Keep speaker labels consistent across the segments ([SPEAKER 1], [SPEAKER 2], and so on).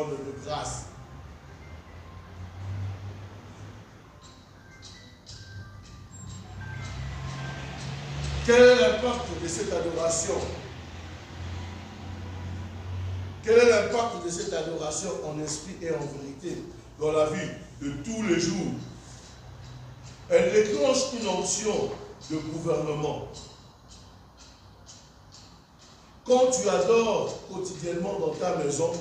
[SPEAKER 1] trône de grâce. Quel est l'impact de cette adoration? Quel est l'impact de cette adoration en esprit et en vérité dans la vie de tous les jours? Elle déclenche une onction de gouvernement. Quand tu adores quotidiennement dans ta maison,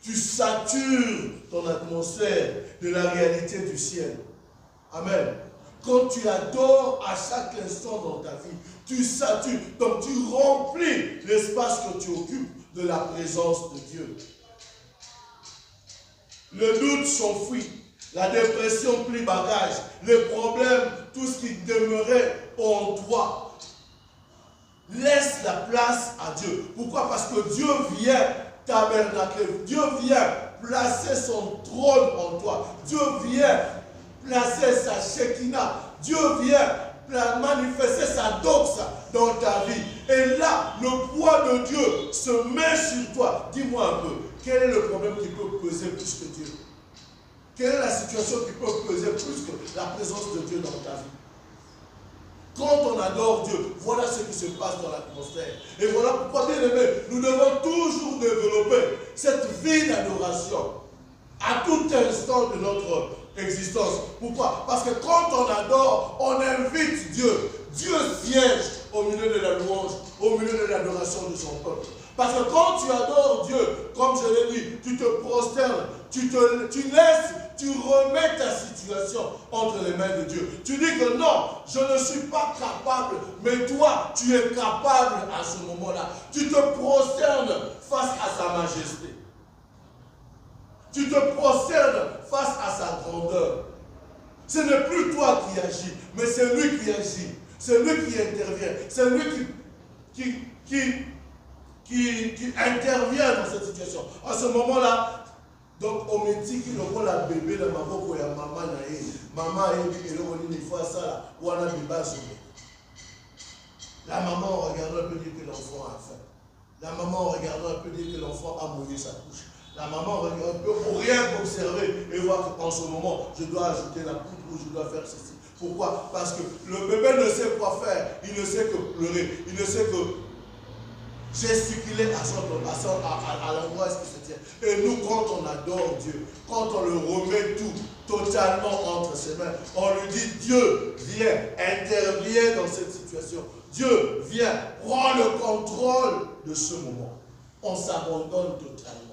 [SPEAKER 1] tu satures ton atmosphère de la réalité du ciel. Amen. Quand tu adores à chaque instant dans ta vie, tu satures, donc tu remplis l'espace que tu occupes de la présence de Dieu. Le doute s'enfuit, la dépression plie bagage, les problèmes, tout ce qui demeurait en toi. Laisse la place à Dieu. Pourquoi? Parce que Dieu vient tabernacler, Dieu vient placer son trône en toi. Dieu vient placer sa Shekinah. Dieu vient manifester sa doxa dans ta vie. Et là, le poids de Dieu se met sur toi. Dis-moi un peu, quel est le problème qui peut peser plus que Dieu? Quelle est la situation qui peut peser plus que la présence de Dieu dans ta vie? Quand on adore Dieu, voilà ce qui se passe dans l'atmosphère. Et voilà pourquoi, bien aimé, nous devons toujours développer cette vie d'adoration à tout instant de notre existence. Pourquoi? Parce que quand on adore, on invite Dieu. Dieu siège au milieu de la louange, au milieu de l'adoration de son peuple. Parce que quand tu adores Dieu, comme je l'ai dit, tu te prosternes, tu laisses, tu remets ta situation entre les mains de Dieu. Tu dis que non, je ne suis pas capable, mais toi, tu es capable à ce moment-là. Tu te prosternes face à sa majesté. Tu te prosternes face à sa grandeur. Ce n'est plus toi qui agis, mais c'est lui qui agit. C'est lui qui intervient. C'est lui qui intervient dans cette situation. À ce moment-là, donc on me dit qu'il y a la bébé dans ma boque, il y a maman, maman et il faut ça, ou on a bébé. La maman regardant peut dire que l'enfant a faim. La maman regardant peut dire que l'enfant a mouillé sa couche. La maman peut pour rien observer et voir qu'en ce moment, je dois ajouter la poudre ou je dois faire ceci. Pourquoi? Parce que le bébé ne sait quoi faire. Il ne sait que pleurer. Il ne sait que gesticuler à l'endroit où il se tient. Et nous, quand on adore Dieu, quand on le remet tout totalement entre ses mains, on lui dit, Dieu, viens, interviens dans cette situation. Dieu, viens, prends le contrôle de ce moment. On s'abandonne totalement.